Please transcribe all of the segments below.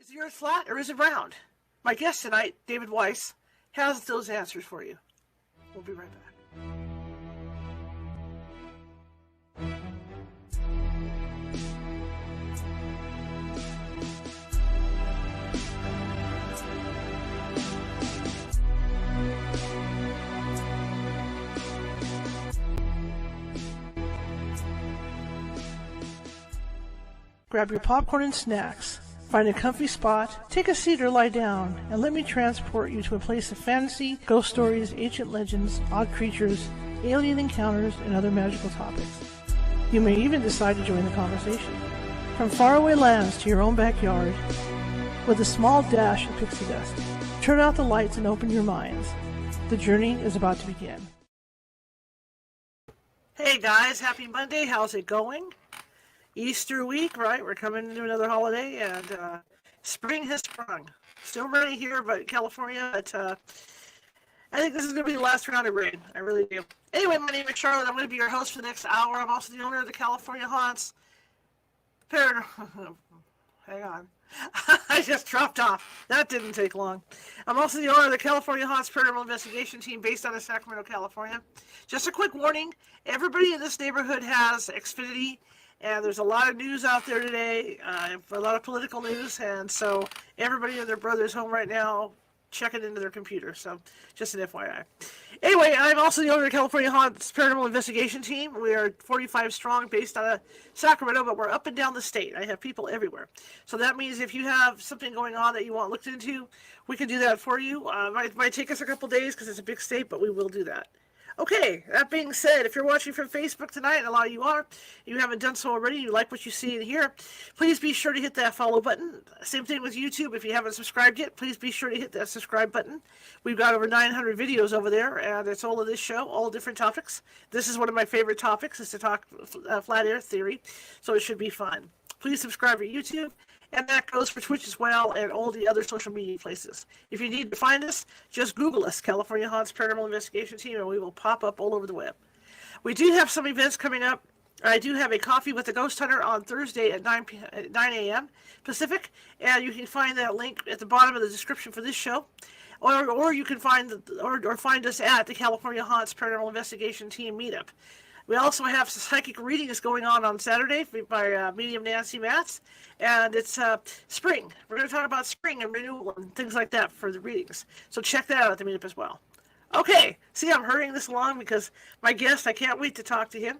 Is the Earth flat or is it round? My guest tonight, David Weiss, has those answers for you. We'll be right back. Grab your popcorn and snacks. Find a comfy spot, take a seat or lie down, and let me transport you to a place of fantasy, ghost stories, ancient legends, odd creatures, alien encounters, and other magical topics. You may even decide to join the conversation. From faraway lands to your own backyard, with a small dash of pixie dust. Turn out the lights and open your minds. The journey is about to begin. Hey guys, happy Monday. How's it going? Easter week, right? We're coming into another holiday, and spring has sprung. Still rainy here, but California. But I think this is going to be the last round of rain. I really do. Anyway, my name is Charlotte. I'm going to be your host for the next hour. I'm also the owner of the California Haunts. Hang on. I just dropped off. That didn't take long. I'm also the owner of the California Haunts Paranormal Investigation Team based out of Sacramento, California. Just a quick warning. Everybody in this neighborhood has Xfinity. And there's a lot of news out there today, a lot of political news, and so everybody and their brother's home right now checking into their computer, so just an FYI. Anyway, I'm also the owner of the California Haunts Paranormal Investigation Team. We are 45 strong based out of Sacramento, but we're up and down the state. I have people everywhere. So that means if you have something going on that you want looked into, we can do that for you. It might take us a couple days because it's a big state, but we will do that. Okay, that being said, if you're watching from Facebook tonight, and a lot of you are, you haven't done so already, you like what you see and hear, please be sure to hit that follow button. Same thing with YouTube. If you haven't subscribed yet, please be sure to hit that subscribe button. We've got over 900 videos over there, and it's all of this show, all different topics. This is one of my favorite topics, is to talk flat earth theory, so it should be fun. Please subscribe to YouTube. And that goes for Twitch as well and all the other social media places. If you need to find us, just Google us, California Haunts Paranormal Investigation Team, and we will pop up all over the web. We do have some events coming up. I do have a Coffee with the Ghost Hunter on Thursday at 9 a.m. Pacific, and you can find that link at the bottom of the description for this show. Or you can find us at the California Haunts Paranormal Investigation Team meetup. We also have psychic readings going on Saturday by medium Nancy Matz, and it's spring. We're going to talk about spring and renewal and things like that for the readings. So check that out at the meetup as well. Okay, see, I'm hurrying this along because my guest, I can't wait to talk to him.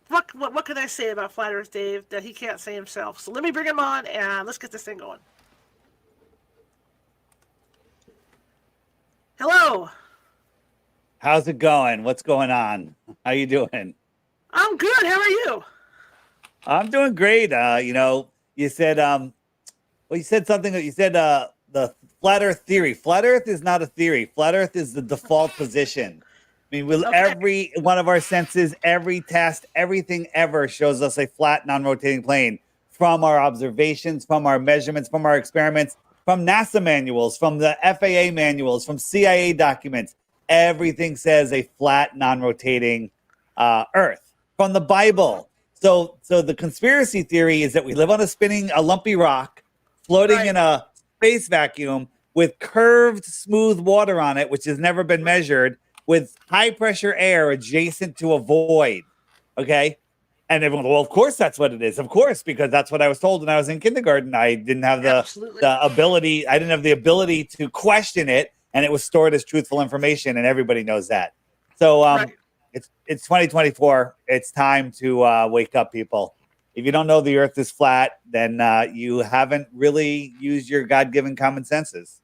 What can I say about Flat Earth Dave that he can't say himself? So let me bring him on, and let's get this thing going. Hello. How's it going? What's going on? How you doing? I'm good. How are you? I'm doing great. You said you said something that you said the flat earth theory. Flat earth is not a theory. Flat earth is the default position. I mean, with every one of our senses, every test, everything ever shows us a flat non-rotating plane from our observations, from our measurements, from our experiments, from NASA manuals, from the FAA manuals, from CIA documents. Everything says a flat, non-rotating Earth from the Bible. So the conspiracy theory is that we live on a lumpy rock, floating in a space vacuum with curved, smooth water on it, which has never been measured, with high-pressure air adjacent to a void. Okay, and everyone, well, of course that's what it is. Of course, because that's what I was told when I was in kindergarten. I didn't have the ability. I didn't have the ability to question it. And it was stored as truthful information, and everybody knows that. So it's 2024. It's time to wake up, people. If you don't know the Earth is flat, then you haven't really used your God-given common senses.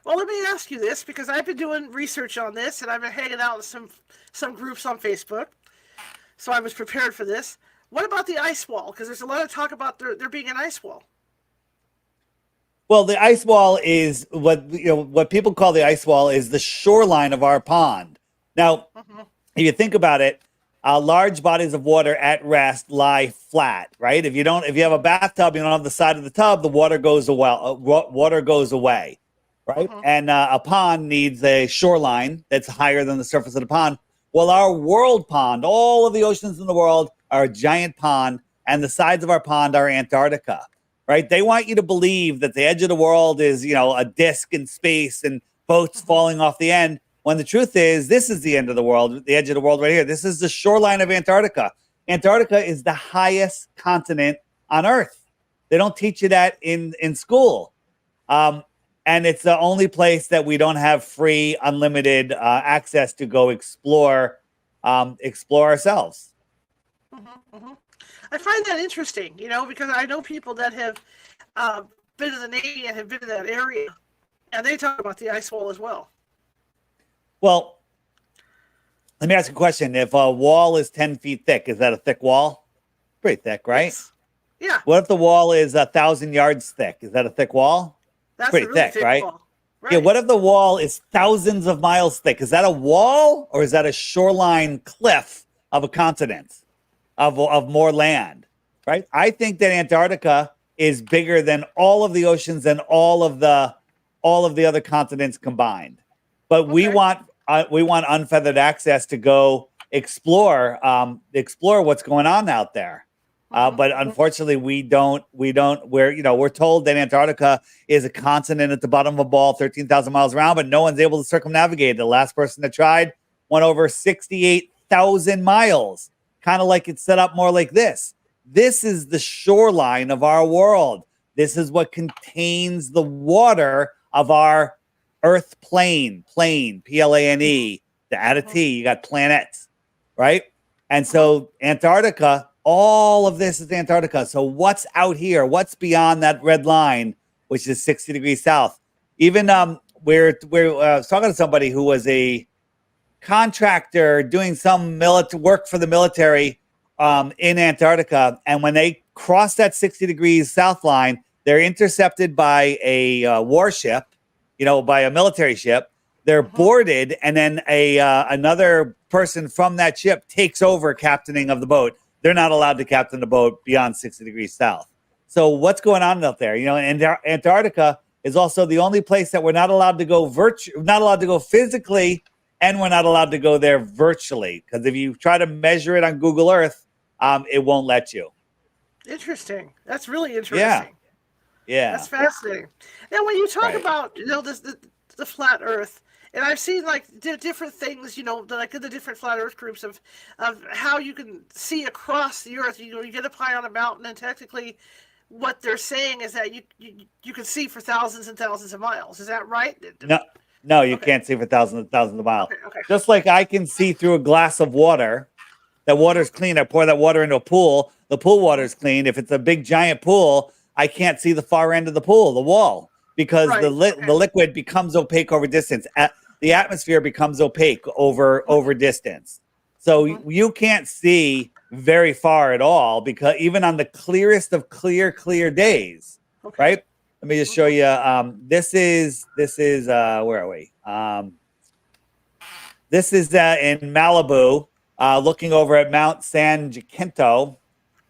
Well, let me ask you this, because I've been doing research on this, and I've been hanging out in some groups on Facebook, so I was prepared for this. What about the ice wall? Because there's a lot of talk about there being an ice wall. Well, the ice wall is what people call the ice wall is the shoreline of our pond. Now, if you think about it, large bodies of water at rest lie flat, right? If you have a bathtub, you don't have the side of the tub, the water goes away, right? And a pond needs a shoreline that's higher than the surface of the pond. Well, our world pond, all of the oceans in the world are a giant pond and the sides of our pond are Antarctica, right? They want you to believe that the edge of the world is, a disc in space and boats falling off the end, when the truth is this is the end of the world, the edge of the world right here. This is the shoreline of Antarctica. Antarctica is the highest continent on Earth. They don't teach you that in school. And it's the only place that we don't have free, unlimited access to go explore ourselves. I find that interesting, because I know people that have been in the Navy and have been in that area, and they talk about the ice wall as well. Well, let me ask you a question. If a wall is 10 feet thick, is that a thick wall? Pretty thick, right? Yes. Yeah. What if the wall is 1,000 yards thick? Is that a thick wall? That's pretty a really thick, right? Wall. Right? Yeah. What if the wall is thousands of miles thick? Is that a wall or is that a shoreline cliff of a continent of more land? Right. I think that Antarctica is bigger than all of the oceans and all of the other continents combined. But we want unfeathered access to go explore what's going on out there. But unfortunately, we're told that Antarctica is a continent at the bottom of a ball, 13,000 miles around, but no one's able to circumnavigate it. The last person that tried went over 68,000 miles, kind of like it's set up more like this. This is the shoreline of our world. This is what contains the water of our Earth plane, Plane, the add a T, you got planets, right? And so Antarctica, all of this is Antarctica. So what's out here? What's beyond that red line, which is 60 degrees south? Even we're talking to somebody who was a contractor doing some work for the military in Antarctica. And when they cross that 60 degrees south line, they're intercepted by a warship, by a military ship. They're boarded, and then another person from that ship takes over captaining of the boat. They're not allowed to captain the boat beyond 60 degrees south. So what's going on out there? And Antarctica is also the only place that we're not allowed to go not allowed to go physically, and we're not allowed to go there virtually. Because if you try to measure it on Google Earth, it won't let you. Interesting. That's really interesting. Yeah. That's fascinating. Now, when you talk about the flat Earth, and I've seen different things, like in the different flat Earth groups of how you can see across the Earth. You get up high on a mountain, and technically, what they're saying is that you can see for thousands and thousands of miles. Is that right? No, you can't see for thousands and thousands of miles. Okay. Just like I can see through a glass of water. That water's clean. I pour that water into a pool. The pool water's clean. If it's a big giant pool, I can't see the far end of the pool, the wall, because the liquid becomes opaque over distance. The atmosphere becomes opaque over distance. So you can't see very far at all, because even on the clearest of clear days, right? Let me just show you. This is where are we? This is in Malibu, looking over at Mount San Jacinto,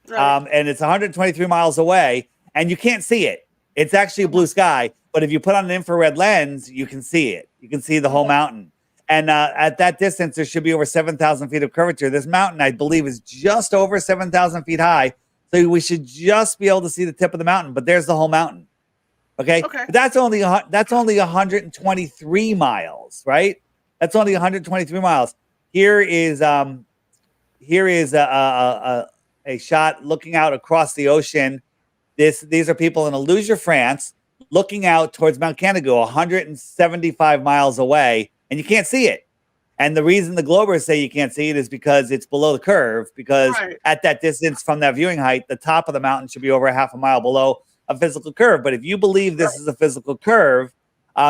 and it's 123 miles away. And you can't see it. It's actually a blue sky. But if you put on an infrared lens, you can see it. You can see the whole mountain. And at that distance, there should be over 7,000 feet of curvature. This mountain, I believe, is just over 7,000 feet high. So we should just be able to see the tip of the mountain. But there's the whole mountain. Okay? But that's only 123 miles, right? That's only 123 miles. Here is a shot looking out across the ocean. These are people in Illusia, France, looking out towards Mount Canigou, 175 miles away, and you can't see it. And the reason the Globers say you can't see it is because it's below the curve, because at that distance from that viewing height, the top of the mountain should be over a half a mile below a physical curve. But if you believe this is a physical curve,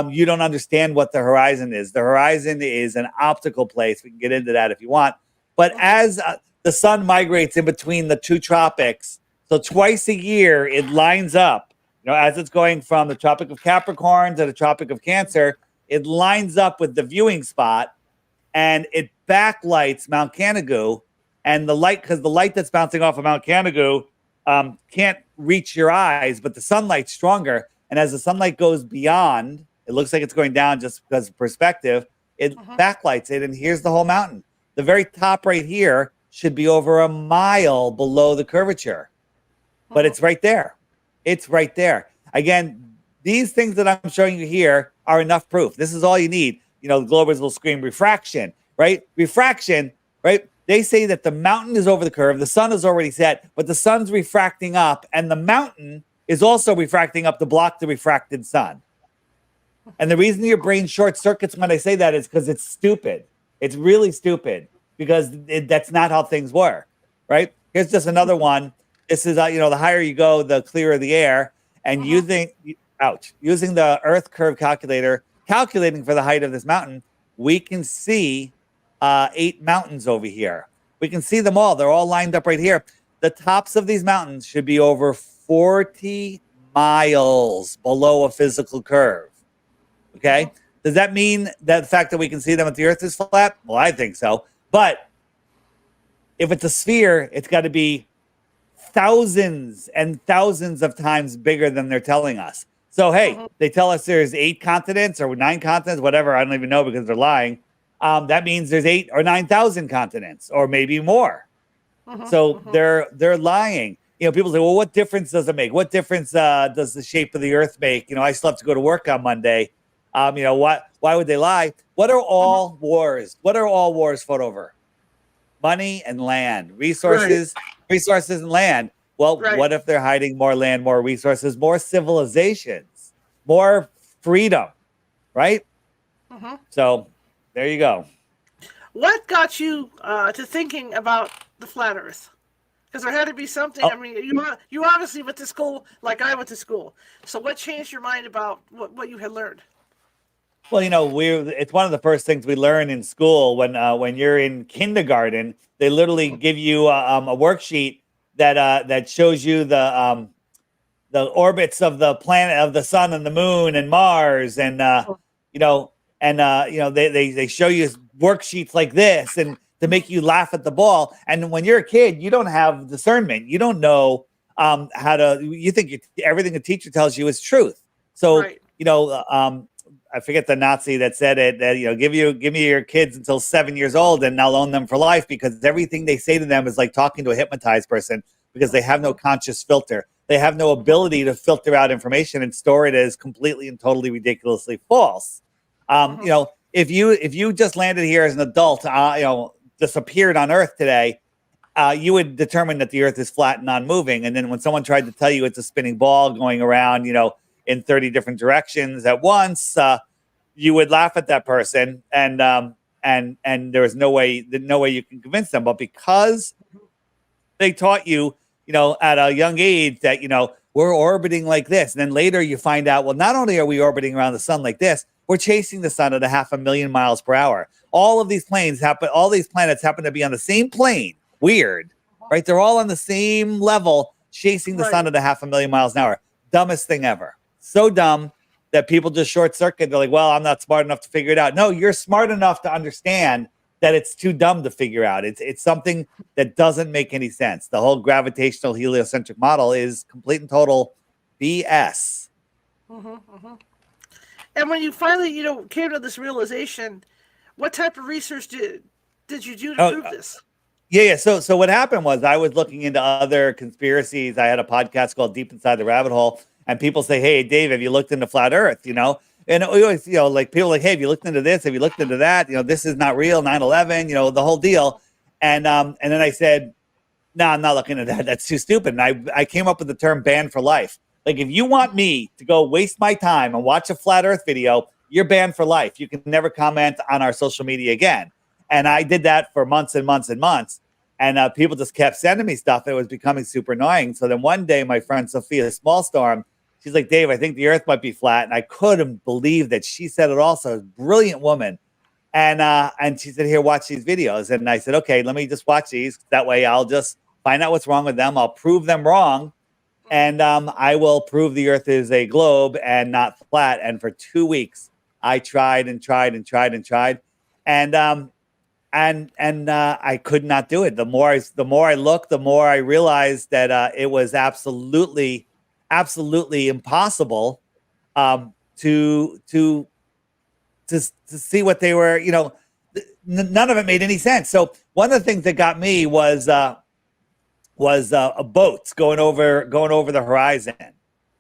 you don't understand what the horizon is. The horizon is an optical place. We can get into that if you want. But as the sun migrates in between the two tropics, so twice a year, it lines up, as it's going from the Tropic of Capricorn to the Tropic of Cancer, it lines up with the viewing spot, and it backlights Mount Canigou, and because the light that's bouncing off of Mount Canigou can't reach your eyes, but the sunlight's stronger, and as the sunlight goes beyond, it looks like it's going down just because of perspective, it backlights it, and here's the whole mountain. The very top right here should be over a mile below the curvature. but it's right there. It's right there. Again, these things that I'm showing you here are enough proof. This is all you need. You know, the Globers will scream refraction, right? Refraction, right? They say that the mountain is over the curve, the sun is already set, but the sun's refracting up, and the mountain is also refracting up to block the refracted sun. And the reason your brain short circuits when I say that is because it's stupid. It's really stupid because that's not how things work, right? Here's just another one. This is, you know, the higher you go, the clearer the air. And using the Earth curve calculator, calculating for the height of this mountain, we can see 8 mountains over here. We can see them all. They're all lined up right here. The tops of these mountains should be over 40 miles below a physical curve. Okay. Does that mean that the fact that we can see them if the Earth is flat? Well, I think so. But if it's a sphere, it's got to be thousands and thousands of times bigger than they're telling us. So, hey, they tell us there's 8 continents or 9 continents, whatever. I don't even know because they're lying. That means there's 8 or 9,000 continents or maybe more. So they're lying. You know, people say, well, what difference does it make? What difference does the shape of the Earth make? You know, I still have to go to work on Monday. You know, why would they lie? What are all wars? What are all wars fought over? Money and land, resources and land. Well, what if they're hiding more land, more resources, more civilizations, more freedom, right? So there you go. What got you to thinking about the flat Earth? Because there had to be something. I mean, you obviously went to school like I went to school. So what changed your mind about what you had learned? Well, you know, it's one of the first things we learn in school when you're in kindergarten. They literally give you a worksheet that shows you the orbits of the planet, of the sun and the moon and Mars, and you know, they show you worksheets like this and to make you laugh at the ball. And when you're a kid, you don't have discernment. You don't know how to. You think everything the teacher tells you is truth. So you know. I forget the Nazi that said it, that, you know, give me your kids until 7 years old and I'll own them for life, because everything they say to them is like talking to a hypnotized person, because they have no conscious filter. They have no ability to filter out information and store it as completely and totally ridiculously false. You know, if you just landed here as an adult, you know, disappeared on Earth today, you would determine that the Earth is flat and non-moving. And then when someone tried to tell you it's a spinning ball going around, you know, in 30 different directions at once, you would laugh at that person, and there was no way you can convince them. But because they taught you, you know, at a young age that, you know, we're orbiting like this, and then later you find out, well, not only are we orbiting around the sun like this, we're chasing the sun at 500,000 miles per hour. All of these planets happen to be on the same plane. Weird, right? They're all on the same level, chasing the sun at 500,000 miles an hour. Dumbest thing ever. So dumb that people just short circuit. They're like, well, I'm not smart enough to figure it out. No, you're smart enough to understand that it's too dumb to figure out. It's something that doesn't make any sense. The whole gravitational heliocentric model is complete and total BS. And when you finally, you know, came to this realization, what type of research did you do to prove this? Yeah. So what happened was I was looking into other conspiracies. I had a podcast called Deep Inside the Rabbit Hole. And people say, hey, Dave, have you looked into flat Earth? You know, and we always, you know, like people are like, hey, have you looked into this? Have you looked into that? You know, this is not real, 9/11, you know, the whole deal. And then I said, no, I'm not looking at that. That's too stupid. And I came up with the term banned for life. Like, if you want me to go waste my time and watch a flat Earth video, you're banned for life. You can never comment on our social media again. And I did that for months and months and months. And people just kept sending me stuff. It was becoming super annoying. So then one day, my friend Sophia Smallstorm, she's like, Dave, I think the Earth might be flat. And I couldn't believe that she said it also. A brilliant woman. And she said, here, watch these videos. And I said, okay, let me just watch these. That way I'll just find out what's wrong with them. I'll prove them wrong. And I will prove the Earth is a globe and not flat. And for 2 weeks, I tried and tried and tried and tried. And I could not do it. The more I looked, the more I realized that it was absolutely impossible to see what they were. You know, none of it made any sense. So one of the things that got me was was boats going over the horizon,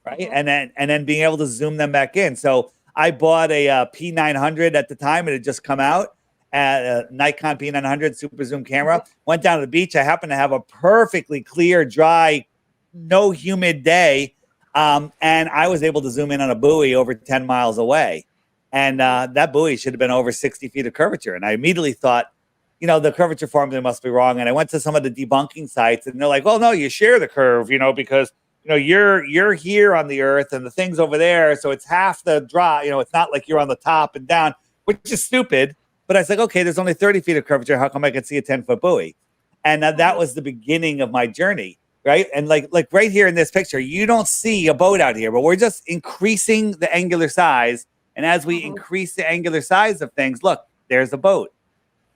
right? And then being able to zoom them back in. So I bought a P900 at the time. It had just come out, a Nikon P900 super zoom camera. Went down to the beach. I happened to have a perfectly clear, dry, no humid day, and I was able to zoom in on a buoy over 10 miles away. And that buoy should have been over 60 feet of curvature. And I immediately thought, you know, the curvature formula must be wrong. And I went to some of the debunking sites, and they're like, "Well, no, you share the curve, you know, because you know you're here on the Earth, and the thing's over there, so it's half the drop. You know, it's not like you're on the top and down," which is stupid. But I was like, okay, there's only 30 feet of curvature. How come I could see a 10-foot buoy? And that was the beginning of my journey, right? And like right here in this picture, you don't see a boat out here, but we're just increasing the angular size. And as we increase the angular size of things, look, there's a boat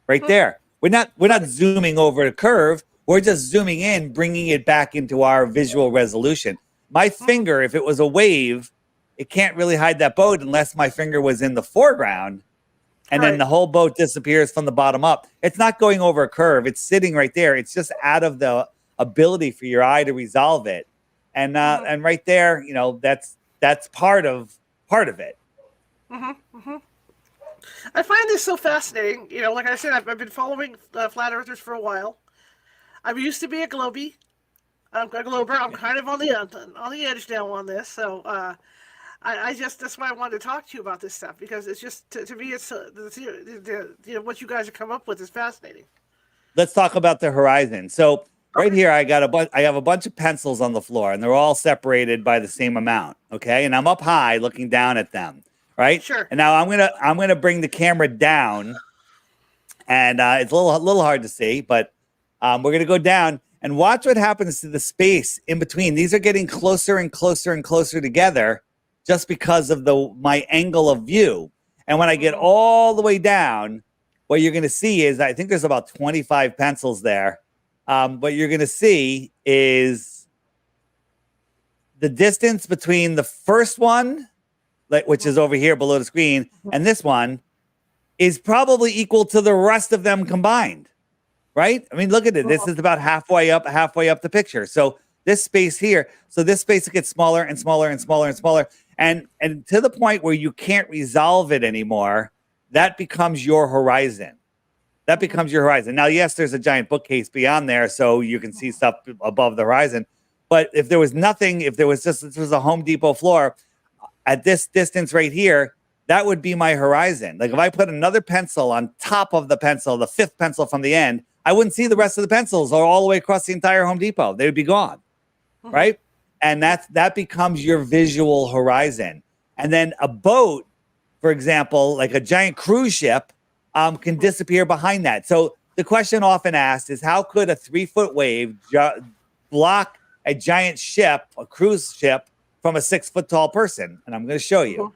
right there. We're not zooming over a curve. We're just zooming in, bringing it back into our visual resolution. My finger, if it was a wave, it can't really hide that boat unless my finger was in the foreground, and then the whole boat disappears from the bottom up. It's not going over a curve. It's sitting right there. It's just out of the ability for your eye to resolve it. And right there, you know, that's part of it. I find this so fascinating. You know, like I said, I've been following flat earthers for a while. I used to be a globie. I'm a glober. I'm kind of on the edge now on this. So I just, that's why I wanted to talk to you about this stuff, because it's just, to me, it's you know, what you guys have come up with is fascinating. Let's talk about the horizon. So right here, I have a bunch of pencils on the floor, and they're all separated by the same amount. Okay, and I'm up high looking down at them. Right. Sure. And now I'm gonna bring the camera down, and it's a little hard to see, but we're gonna go down and watch what happens to the space in between. These are getting closer and closer and closer together, just because of my angle of view. And when I get all the way down, what you're gonna see is, I think there's about 25 pencils there. What you're gonna see is the distance between the first one, which is over here below the screen, and this one is probably equal to the rest of them combined, right? I mean, look at it. This is about halfway up the picture. So this space here, this space gets smaller and smaller and smaller and smaller, and to the point where you can't resolve it anymore. That becomes your horizon. That becomes your horizon. Now, yes, there's a giant bookcase beyond there, so you can see stuff above the horizon. But if there was nothing, if there was just, this was a Home Depot floor, at this distance right here, that would be my horizon. Like if I put another pencil on top of the pencil, the fifth pencil from the end, I wouldn't see the rest of the pencils or all the way across the entire Home Depot. They would be gone, right? And that becomes your visual horizon. And then a boat, for example, like a giant cruise ship, can disappear behind that. So the question often asked is, how could a 3-foot wave block a giant ship, a cruise ship, from a 6-foot tall person? And I'm going to show you.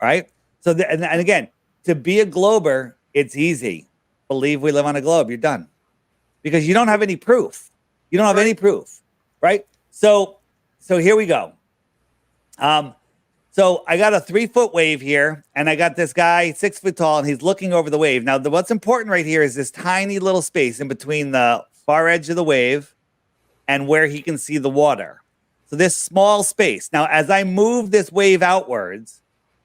Right. So, and again, to be a glober, it's easy. Believe we live on a globe. You're done, because you don't have any proof. You don't have any proof. Right. So here we go. So I got a 3-foot wave here, and I got this guy 6 foot tall, and he's looking over the wave. Now, what's important right here is this tiny little space in between the far edge of the wave and where he can see the water. So this small space. Now, as I move this wave outwards,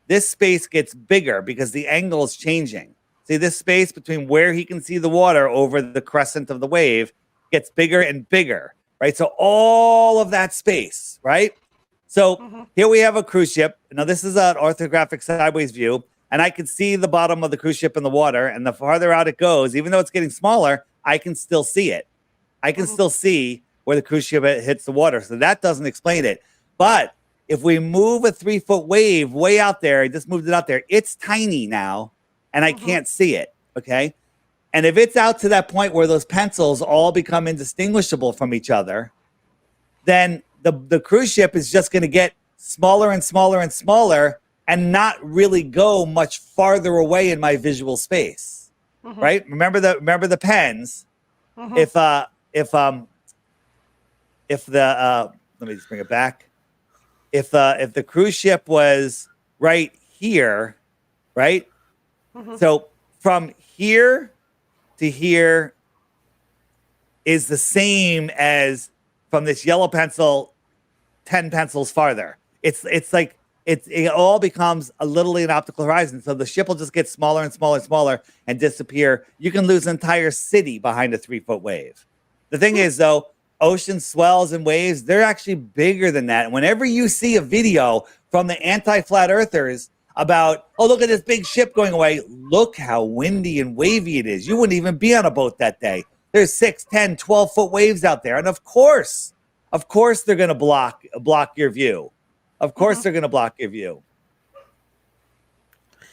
this space gets bigger because the angle is changing. See, this space between where he can see the water over the crescent of the wave gets bigger and bigger, right? So all of that space, right? So here we have a cruise ship. Now, this is an orthographic sideways view, and I can see the bottom of the cruise ship in the water. And the farther out it goes, even though it's getting smaller, I can still see it. I can still see where the cruise ship hits the water. So that doesn't explain it. But if we move a 3-foot wave way out there, I just moved it out there, it's tiny now, and I can't see it, okay? And if it's out to that point where those pencils all become indistinguishable from each other, then the cruise ship is just going to get smaller and smaller and smaller and not really go much farther away in my visual space, right? Remember the pens. If the let me just bring it back. If the cruise ship was right here, right? So from here to here is the same as from this yellow pencil 10 pencils farther. It's like it all becomes a literally an optical horizon. So the ship will just get smaller and smaller and smaller and disappear. You can lose an entire city behind a 3-foot wave. The thing is, though, ocean swells and waves, they're actually bigger than that. And whenever you see a video from the anti-flat earthers about, oh, look at this big ship going away, look how windy and wavy it is. You wouldn't even be on a boat that day. There's 6, 10, 12-foot waves out there. And of course they're going to block your view. Of course they're going to block your view.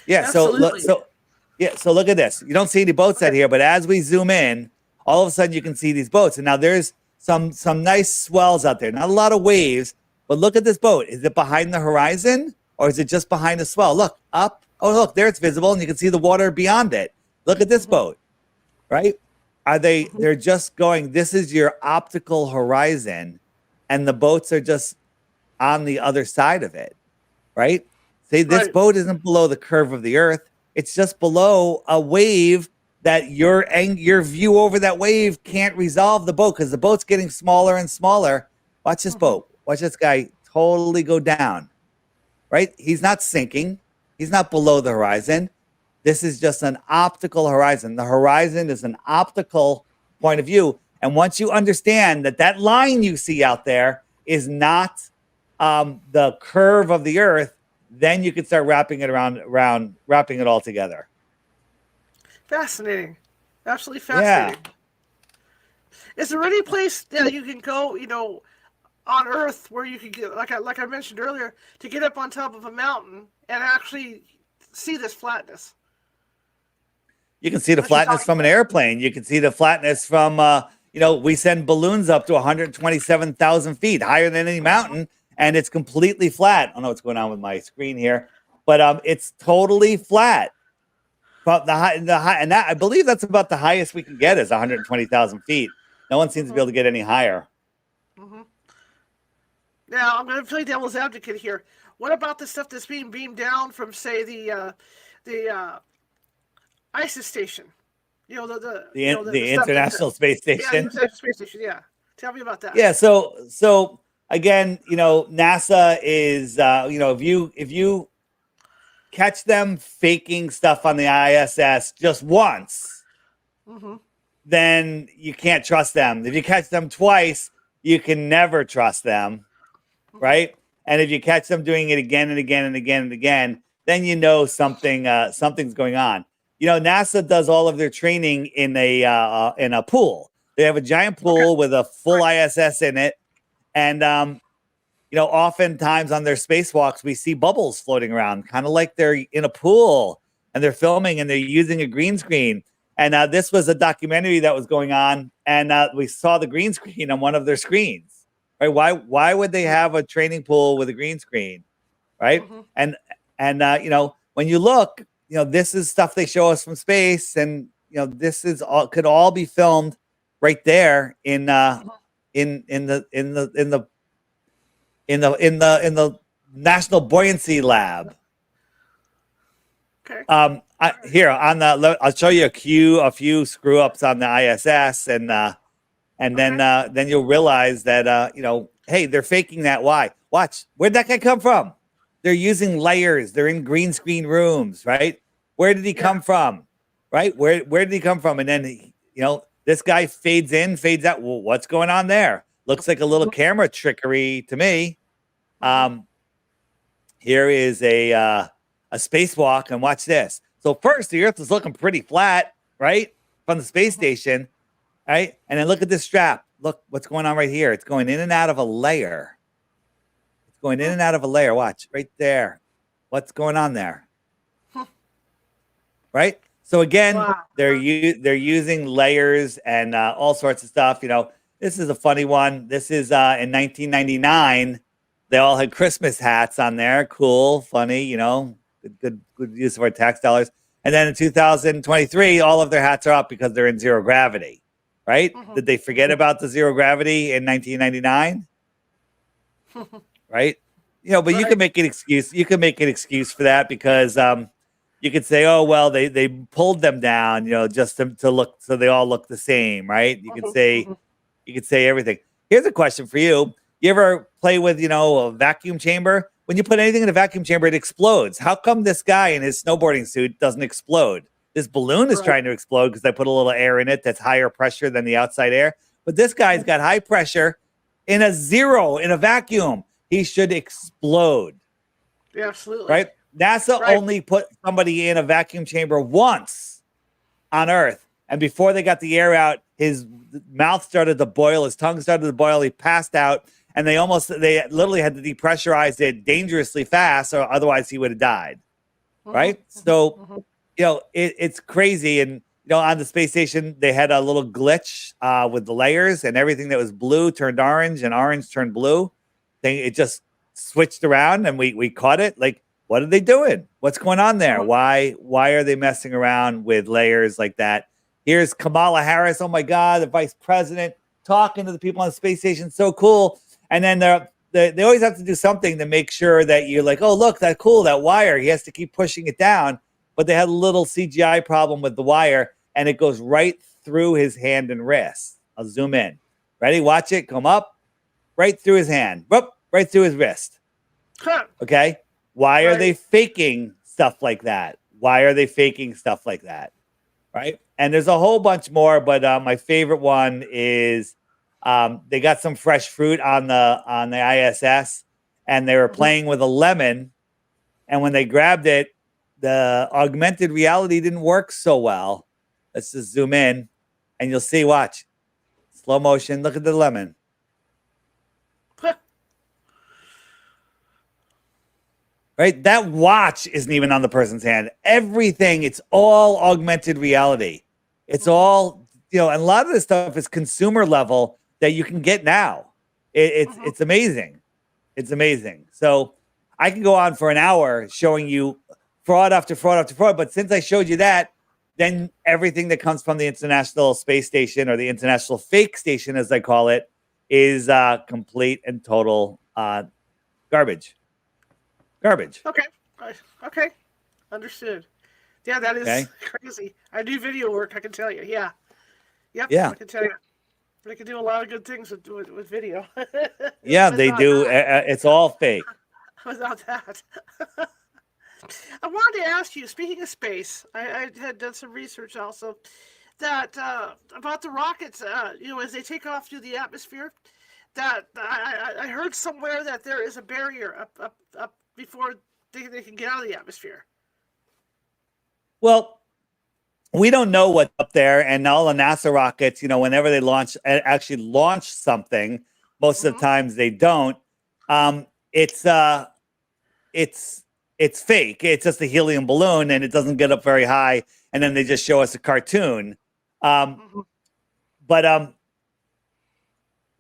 Yeah, so look at this. You don't see any boats out here, but as we zoom in, all of a sudden you can see these boats. And now there's some nice swells out there. Not a lot of waves, but look at this boat. Is it behind the horizon or is it just behind a swell? Look, up. Oh, look, there it's visible and you can see the water beyond it. Look at this boat, right? They're just going, this is your optical horizon and the boats are just on the other side of it, right? Say this boat isn't below the curve of the earth. It's just below a wave that your view over that wave can't resolve the boat because the boat's getting smaller and smaller. Watch this boat. Watch this guy totally go down, right? He's not sinking. He's not below the horizon. This is just an optical horizon. The horizon is an optical point of view. And once you understand that line you see out there is not the curve of the earth, then you can start wrapping it wrapping it all together. Fascinating. Absolutely fascinating. Yeah. Is there any place that you can go, on Earth where you could get, like I mentioned earlier, to get up on top of a mountain and actually see this flatness? You can see the flatness from an airplane. You can see the flatness from, we send balloons up to 127,000 feet, higher than any mountain, and it's completely flat. I don't know what's going on with my screen here, but it's totally flat. But and that, I believe that's about the highest we can get is 120,000 feet. No one seems to be able to get any higher. Now, I'm going to play devil's advocate here. What about the stuff that's being beamed down from, say, the ISIS station? The International Space Station. Yeah, International Space Station. Yeah, tell me about that. Yeah. So again, NASA is if you catch them faking stuff on the ISS just once, then you can't trust them. If you catch them twice, you can never trust them, right? And if you catch them doing it again and again and again and again, then something's going on. NASA does all of their training in a pool. They have a giant pool with a full ISS in it, and oftentimes on their spacewalks, we see bubbles floating around, kind of like they're in a pool and they're filming and they're using a green screen. And this was a documentary that was going on, and we saw the green screen on one of their screens. Right? Why would they have a training pool with a green screen? Right? And when you look, this is stuff they show us from space, and this is could all be filmed right there in the National Buoyancy Lab. Okay. I'll show you a few screw ups on the ISS, and then you'll realize that hey, they're faking that. Why? Watch, where'd that guy come from? They're using layers. They're in green screen rooms, right? Where did he come from? Right? Where did he come from? And then this guy fades in, fades out. Well, what's going on there? Looks like a little camera trickery to me. Here is a spacewalk, and watch this. So first, the Earth is looking pretty flat, right, from the space station, right? And then look at this strap. Look what's going on right here. It's going in and out of a layer. It's going in and out of a layer. Watch right there. What's going on there? Right? So again, they're using layers and all sorts of stuff. This is a funny one. This is in 1999. They all had Christmas hats on there. Cool, funny, good use of our tax dollars. And then in 2023, all of their hats are up because they're in zero gravity, right? Did they forget about the zero gravity in 1999? Right? But you can make an excuse. You can make an excuse for that because you could say, oh, well, they pulled them down, just to look, so they all look the same, right? You could say everything. Here's a question for you. You ever play with, a vacuum chamber? When you put anything in a vacuum chamber, it explodes. How come this guy in his snowboarding suit doesn't explode? This balloon is trying to explode because I put a little air in it that's higher pressure than the outside air. But this guy's got high pressure in a vacuum. He should explode. Yeah, absolutely. Right? NASA only put somebody in a vacuum chamber once on Earth. And before they got the air out, his mouth started to boil. His tongue started to boil. He passed out. And they literally had to depressurize it dangerously fast, or otherwise he would have died. Right? So, it's crazy. And, on the space station, they had a little glitch with the layers, and everything that was blue turned orange and orange turned blue. It just switched around, and we caught it. Like, what are they doing? What's going on there? Why are they messing around with layers like that? Here's Kamala Harris. Oh my God, the vice president talking to the people on the space station. So cool. And then they always have to do something to make sure that you're like, oh, look, that's cool, that wire. He has to keep pushing it down. But they had a little CGI problem with the wire, and it goes right through his hand and wrist. I'll zoom in. Ready? Watch it. Come up. Right through his hand. Whoop, right through his wrist. Okay? Why are they faking stuff like that? Why are they faking stuff like that? Right? And there's a whole bunch more, but my favorite one is they got some fresh fruit on the ISS, and they were playing with a lemon, and when they grabbed it, the augmented reality didn't work so well. Let's just zoom in, and you'll see. Watch, slow motion. Look at the lemon. Right, that watch isn't even on the person's hand. Everything, it's all augmented reality. It's all, and a lot of this stuff is consumer level that you can get now. It's amazing. It's amazing. So I can go on for an hour showing you fraud after fraud after fraud. But since I showed you that, then everything that comes from the International Space Station, or the International Fake Station, as I call it, is complete and total garbage. Garbage. Okay. Understood. Yeah, that is crazy. I do video work, I can tell you. Yeah. Yep. Yeah. I can tell you. They can do a lot of good things with video. Yeah, they do. It's all fake. Without that. I wanted to ask you, speaking of space, I had done some research also, that about the rockets, as they take off through the atmosphere, that I heard somewhere that there is a barrier up before they can get out of the atmosphere. Well, we don't know what's up there, and all the NASA rockets, whenever they actually launch something, most of the times they don't. It's fake. It's just a helium balloon, and it doesn't get up very high, and then they just show us a cartoon. But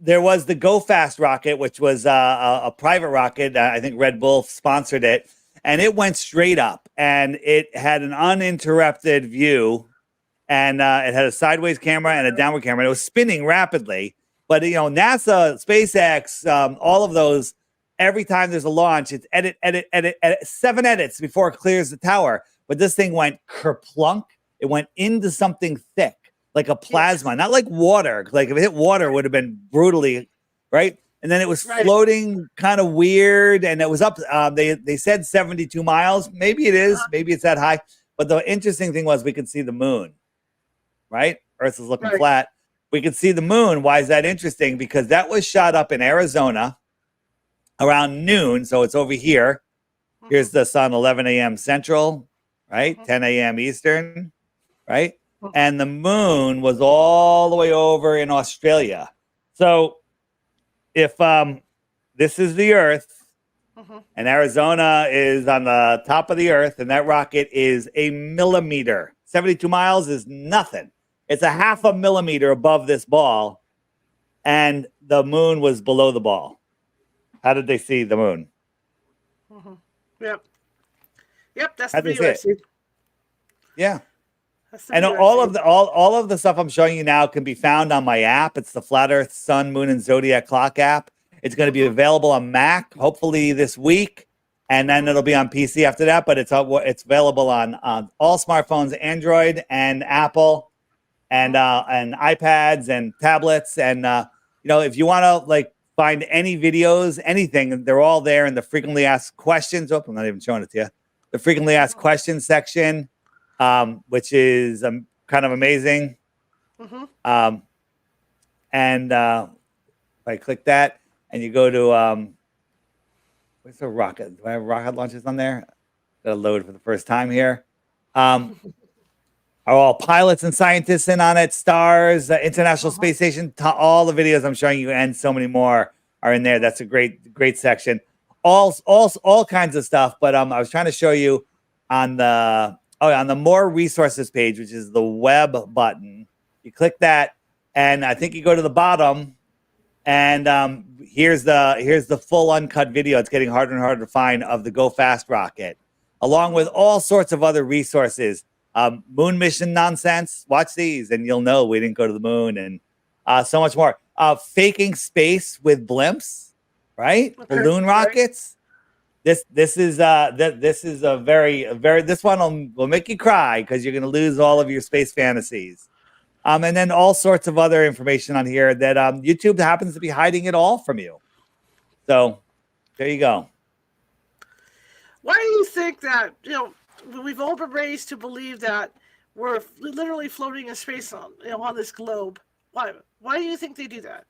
there was the Go Fast rocket, which was a private rocket. I think Red Bull sponsored it, and it went straight up, and it had an uninterrupted view, and it had a sideways camera and a downward camera. It was spinning rapidly, but NASA, SpaceX, all of those, every time there's a launch, it's edit, 7 edits before it clears the tower. But this thing went kerplunk. It went into something thick, like a plasma, not like water. Like if it hit water, it would have been brutally, right? And then it was floating kind of weird, and it was up. They said 72 miles. Maybe it is. Maybe it's that high. But the interesting thing was we could see the moon, right? Earth is looking flat. We could see the moon. Why is that interesting? Because that was shot up in Arizona around noon. So it's over here. Here's the sun, 11 a.m. Central, right? 10 a.m. Eastern, right? And the moon was all the way over in Australia. So if this is the Earth, and Arizona is on the top of the Earth, and that rocket is a millimeter. 72 miles is nothing. It's a half a millimeter above this ball, and the moon was below the ball. How did they see the moon? Yep, that's the video I see. Yeah. And all of the stuff I'm showing you now can be found on my app. It's the Flat Earth, Sun, Moon, and Zodiac Clock app. It's going to be available on Mac, hopefully this week, and then it'll be on PC after that. But it's available on all smartphones, Android and Apple, and iPads and tablets. And if you want to like find any videos, anything, they're all there in the frequently asked questions. Oh, I'm not even showing it to you. The frequently asked questions section, which is kind of amazing. And if I click that and you go to, where's the rocket? Do I have rocket launches on there? Gotta load for the first time here. Are all pilots and scientists in on it, stars, International Space Station, all the videos I'm showing you and so many more are in there. That's a great section. All kinds of stuff. But I was trying to show you on the more resources page, which is the web button. You click that, and I think you go to the bottom, and here's the full uncut video. It's getting harder and harder to find of the Go Fast rocket, along with all sorts of other resources. Moon mission nonsense. Watch these, and you'll know we didn't go to the moon, and so much more. Faking space with blimps, right? Okay, Balloon rockets. This is a very this one will make you cry because you're going to lose all of your space fantasies. And then all sorts of other information on here that YouTube happens to be hiding it all from you. So there you go. Why do you think that, we've all been raised to believe that we're literally floating in space on this globe? Why do you think they do that?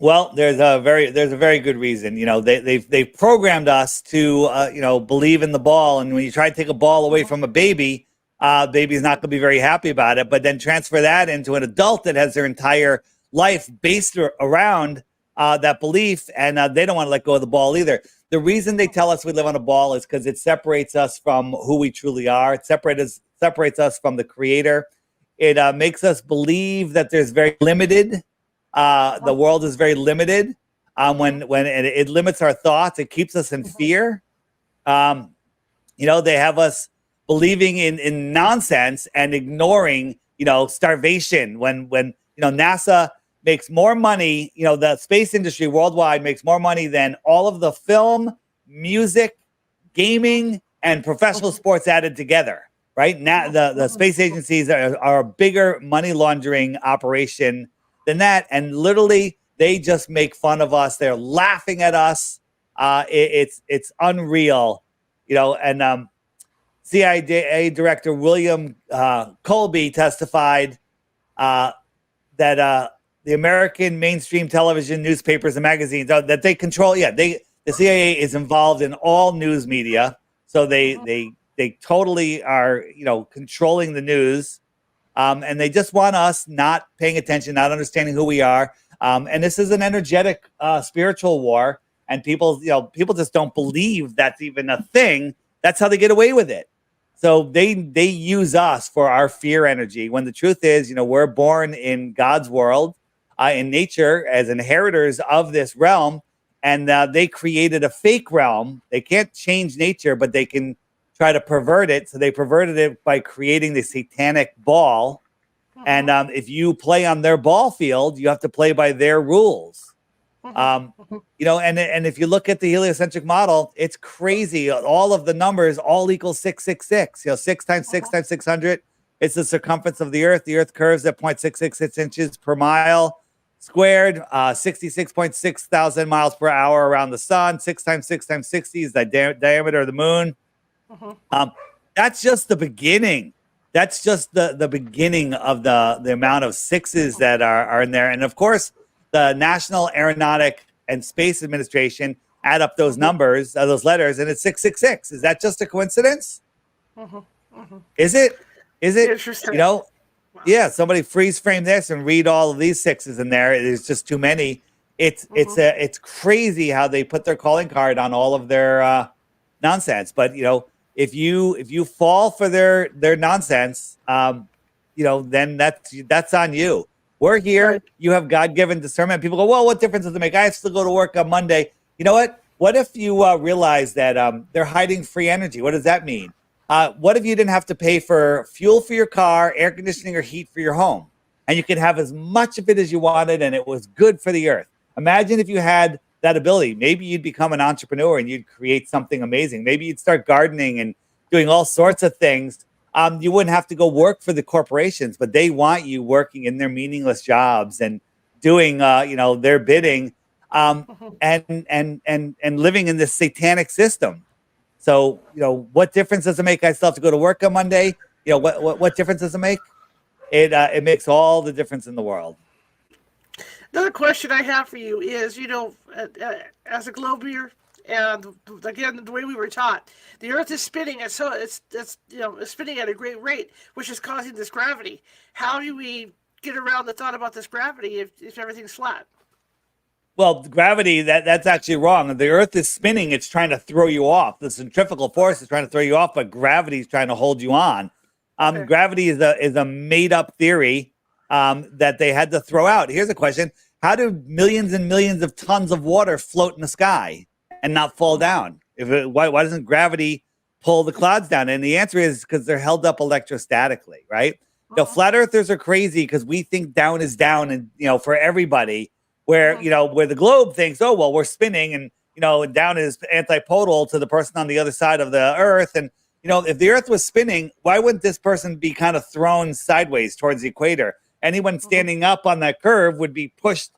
Well, there's a very good reason. They've programmed us to believe in the ball, and when you try to take a ball away from a baby's not going to be very happy about it. But then transfer that into an adult that has their entire life based around that belief, and they don't want to let go of the ball either. The reason they tell us we live on a ball is because it separates us from who we truly are. It separates us from the Creator. It makes us believe that there's very limited. The world is very limited. When it limits our thoughts, it keeps us in fear. They have us believing in nonsense and ignoring, starvation. When NASA makes more money, the space industry worldwide makes more money than all of the film, music, gaming, and professional sports added together. Right now, the space agencies are a bigger money laundering operation than that, and literally they just make fun of us. They're laughing at us. It's unreal, And CIA Director William Colby testified that the American mainstream television, newspapers, and magazines that they control. Yeah, the CIA is involved in all news media, so they totally are controlling the news. And they just want us not paying attention, not understanding who we are. And this is an energetic spiritual war. And people just don't believe that's even a thing. That's how they get away with it. So they use us for our fear energy. When the truth is, we're born in God's world, in nature, as inheritors of this realm. And they created a fake realm. They can't change nature, but they can try to pervert it. So they perverted it by creating the satanic ball. And if you play on their ball field, you have to play by their rules. And if you look at the heliocentric model, it's crazy. All of the numbers all equal 666. 6 times 6 times 600. It's the circumference of the Earth. The Earth curves at 0.666 inches per mile squared, 66.6 thousand miles per hour around the sun. 6 times 6 times 60 is the diameter of the moon. That's just the beginning. That's just the beginning of the amount of sixes that are in there. And of course, the National Aeronautic and Space Administration add up those numbers, those letters, and it's 666. Is that just a coincidence? Is it? Interesting. Yeah, somebody freeze frame this and read all of these sixes in there. There's just too many. It's crazy how they put their calling card on all of their nonsense. But if you fall for their nonsense, then that's on you. We're here. Right. You have God-given discernment. People go, well, what difference does it make? I have to go to work on Monday. You know what? What if you realize that they're hiding free energy? What does that mean? What if you didn't have to pay for fuel for your car, air conditioning, or heat for your home? And you could have as much of it as you wanted, and it was good for the earth. Imagine if you had that ability. Maybe you'd become an entrepreneur and you'd create something amazing. Maybe you'd start gardening and doing all sorts of things you wouldn't have to go work for the corporations, but they want you working in their meaningless jobs and doing, their bidding, and living in this satanic system. So, what difference does it make? I still have to go to work on Monday. What difference does it make? It makes all the difference in the world. Another question I have for you is, as a globier, and again, the way we were taught, the Earth is spinning, and so it's spinning at a great rate, which is causing this gravity. How do we get around the thought about this gravity if everything's flat? Well, gravity, that's actually wrong. The Earth is spinning. It's trying to throw you off. The centrifugal force is trying to throw you off, but gravity is trying to hold you on. Okay. Gravity is a made-up theory that they had to throw out. Here's a question. How do millions and millions of tons of water float in the sky and not fall down? Why doesn't gravity pull the clouds down? And the answer is because they're held up electrostatically, right? The flat earthers are crazy because we think down is down, and for everybody, where where the globe thinks, oh well, we're spinning, and and down is antipodal to the person on the other side of the Earth. And if the Earth was spinning, why wouldn't this person be kind of thrown sideways towards the equator? Anyone standing up on that curve would be pushed.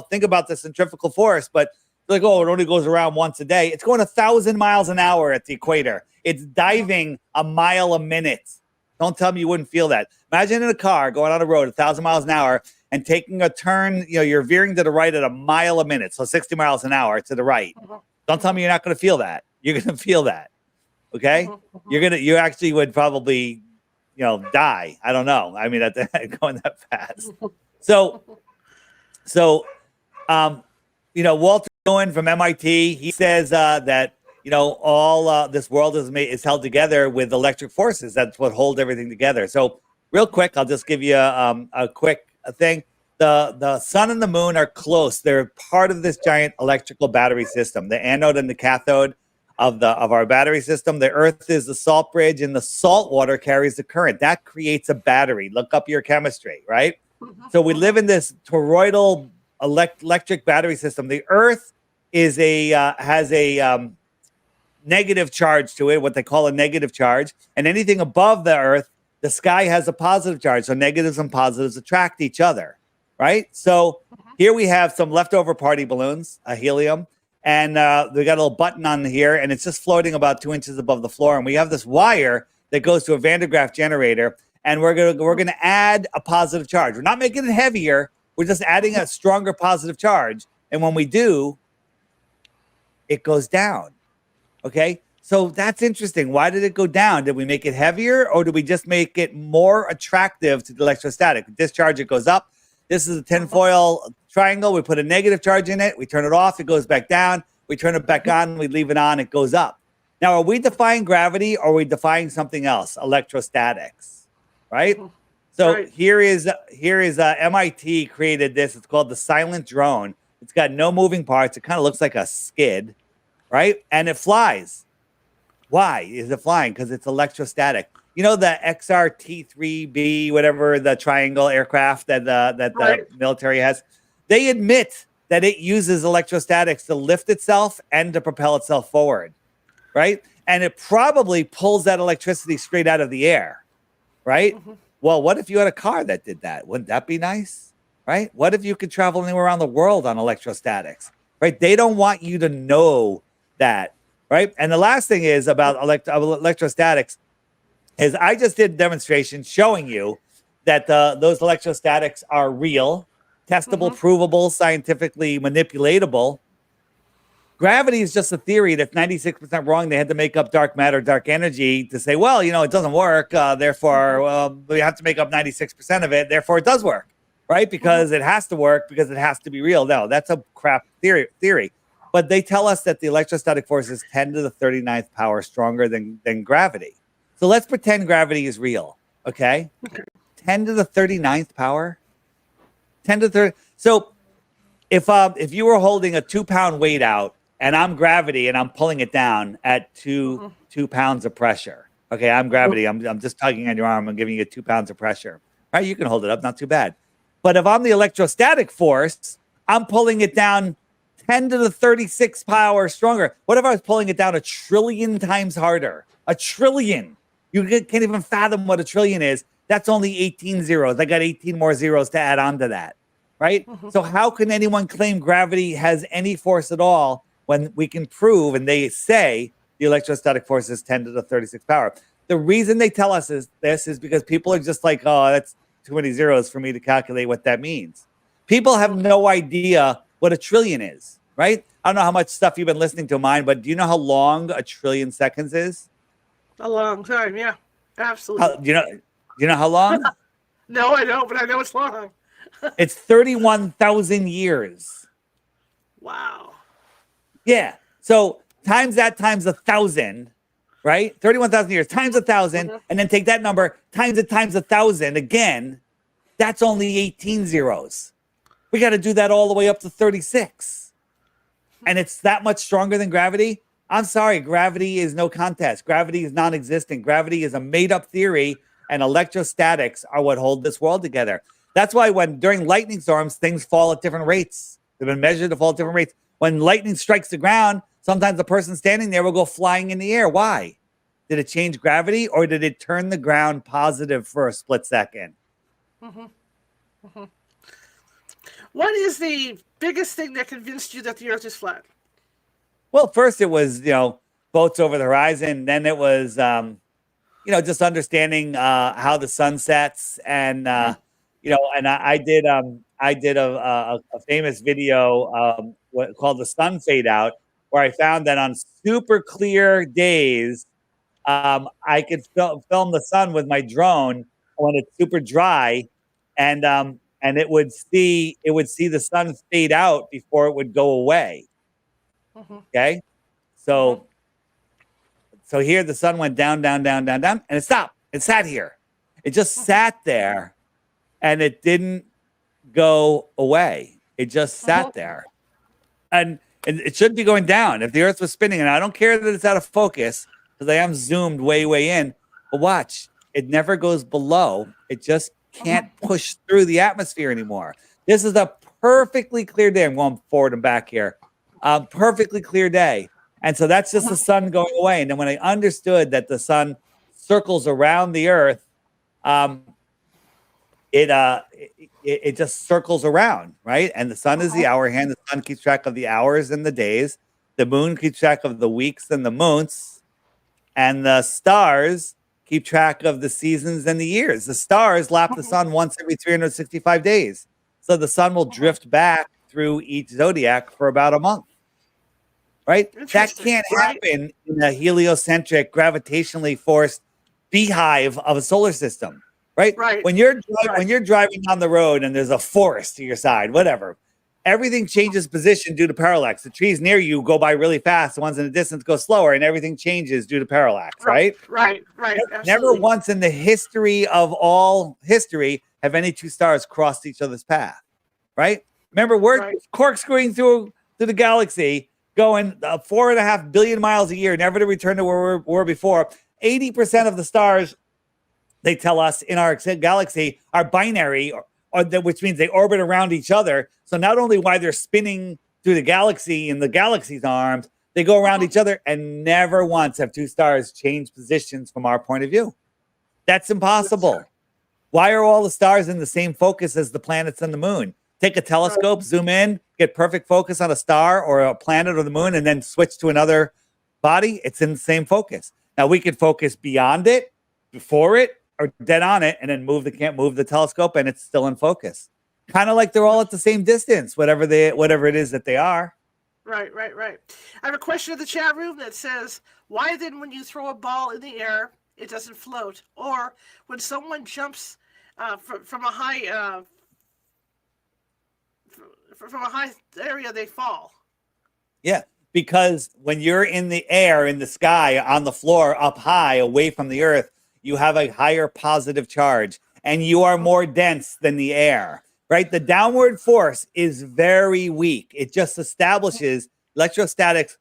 Think about the centrifugal force, but like, oh, it only goes around once a day. It's going 1,000 miles an hour at the equator. It's diving a mile a minute. Don't tell me you wouldn't feel that. Imagine in a car going on a road 1,000 miles an hour and taking a turn. You're veering to the right at a mile a minute, so 60 miles an hour to the right. Don't tell me you're not going to feel that. You're going to feel that. Okay, you actually would probably die. I don't know. I mean, going that fast. So Walter Cohen from MIT, he says that all this world is held together with electric forces. That's what hold everything together. So real quick, I'll just give you a quick thing. The sun and the moon are close. They're part of this giant electrical battery system. The anode and the cathode of our battery system. The Earth is the salt bridge, and the salt water carries the current. That creates a battery. Look up your chemistry, right? So we live in this toroidal electric battery system. The Earth has a negative charge to it, what they call a negative charge, and anything above the Earth, the sky has a positive charge. So negatives and positives attract each other, right? So here we have some leftover party balloons, helium, and we got a little button on here, and it's just floating about 2 inches above the floor. And we have this wire that goes to a Van de Graaff generator, and we're gonna add a positive charge. We're not making it heavier. We're just adding a stronger positive charge. And when we do, it goes down. Okay? So that's interesting. Why did it go down? Did we make it heavier, or did we just make it more attractive to the electrostatic? Discharge, it goes up. This is a tinfoil triangle. We put a negative charge in it. We turn it off. It goes back down. We turn it back on. We leave it on. It goes up. Now, are we defying gravity, or are we defying something else? Electrostatics, right? So right. Here is MIT created this. It's called the Silent Drone. It's got no moving parts. It kind of looks like a skid, right? And it flies. Why is it flying? Because it's electrostatic. You know the XR-T3B, whatever, the triangle aircraft that the military has? They admit that it uses electrostatics to lift itself and to propel itself forward, right? And it probably pulls that electricity straight out of the air, right? Mm-hmm. Well, what if you had a car that did that? Wouldn't that be nice, right? What if you could travel anywhere around the world on electrostatics, right? They don't want you to know that, right? And the last thing is about electrostatics is I just did a demonstration showing you that those electrostatics are real, testable, provable, scientifically manipulatable. Gravity is just a theory that's 96% wrong. They had to make up dark matter, dark energy to say, well, it doesn't work. Therefore, we have to make up 96% of it. Therefore, it does work, right? Because it has to work, because it has to be real. No, that's a crap theory. But they tell us that the electrostatic force is 10 to the 39th power stronger than gravity. So let's pretend gravity is real, okay? 10 to the 39th power? 10 to 30. So if you were holding a 2-pound weight out, and I'm gravity, and I'm pulling it down at 2 pounds of pressure. Okay, I'm gravity. I'm just tugging on your arm. I'm giving you 2 pounds of pressure. Right, you can hold it up, not too bad. But if I'm the electrostatic force, I'm pulling it down 10 to the 36th power stronger. What if I was pulling it down 1 trillion times harder? 1 trillion. can't even fathom what a trillion is. That's only 18 zeros. I got 18 more zeros to add on to that, right? So how can anyone claim gravity has any force at all when we can prove, and they say the electrostatic force is 10 to the 36 power? The reason they tell us is because people are just like, oh, that's too many zeros for me to calculate what that means. People have no idea what a trillion is, right? I don't know how much stuff you've been listening to mine, but do you know how long a trillion seconds is? A long time, yeah. Absolutely. Do you know how long? No, I don't, but I know it's long. It's 31,000 years. Wow. Yeah. So times that times 1,000, right? 31,000 years times 1,000, and then take that number times it times 1,000 again. That's only 18 zeros. We got to do that all the way up to 36. And it's that much stronger than gravity. I'm sorry, gravity is no contest. Gravity is non-existent. Gravity is a made-up theory, and electrostatics are what hold this world together. That's why during lightning storms, things fall at different rates. They've been measured to fall at different rates. When lightning strikes the ground, sometimes the person standing there will go flying in the air. Why? Did it change gravity, or did it turn the ground positive for a split second? What is the biggest thing that convinced you that the Earth is flat? Well, first it was, boats over the horizon. Then it was, just understanding how the sun sets, and and I did a famous video called "The Sun Fade Out," where I found that on super clear days, I could film the sun with my drone when it's super dry, and it would see the sun fade out before it would go away. Okay, so here the sun went down, down, down, down, down, and it stopped. It sat here. It just sat there, and it didn't go away. It just sat there, and it should be going down if the Earth was spinning. And I don't care that it's out of focus because I am zoomed way, way in. But watch, it never goes below. It just can't push through the atmosphere anymore. This is a perfectly clear day. I'm going forward and back here. Perfectly clear day. And so that's just the sun going away. And then when I understood that the sun circles around the Earth, it just circles around, right? And the sun is the hour hand. The sun keeps track of the hours and the days. The moon keeps track of the weeks and the months. And the stars keep track of the seasons and the years. The stars lap the sun once every 365 days. So the sun will drift back through each zodiac for about a month, right? That can't happen in a heliocentric, gravitationally forced beehive of a solar system, right? When you're driving on the road and there's a forest to your side, whatever, everything changes position due to parallax. The trees near you go by really fast. The ones in the distance go slower, and everything changes due to parallax, right? Right. Never once in the history of all history have any two stars crossed each other's path, right? Remember, we're corkscrewing through the galaxy, going 4.5 billion miles a year, never to return to where we were before. 80% of the stars, they tell us, in our galaxy are binary, which means they orbit around each other. So not only while they're spinning through the galaxy in the galaxy's arms, they go around each other, and never once have two stars changed positions from our point of view. That's impossible. Why are all the stars in the same focus as the planets and the moon? Take a telescope, zoom in, get perfect focus on a star or a planet or the moon, and then switch to another body. It's in the same focus. Now we could focus beyond it, before it, or dead on it, and then move the telescope, and it's still in focus. Kind of like they're all at the same distance, whatever it is that they are. Right. I have a question in the chat room that says, why then when you throw a ball in the air, it doesn't float? Or when someone jumps from a high area, they fall? Yeah, because when you're in the air, in the sky, on the floor, up high, away from the Earth, you have a higher positive charge, and you are more dense than the air, right? The downward force is very weak. It just establishes, electrostatics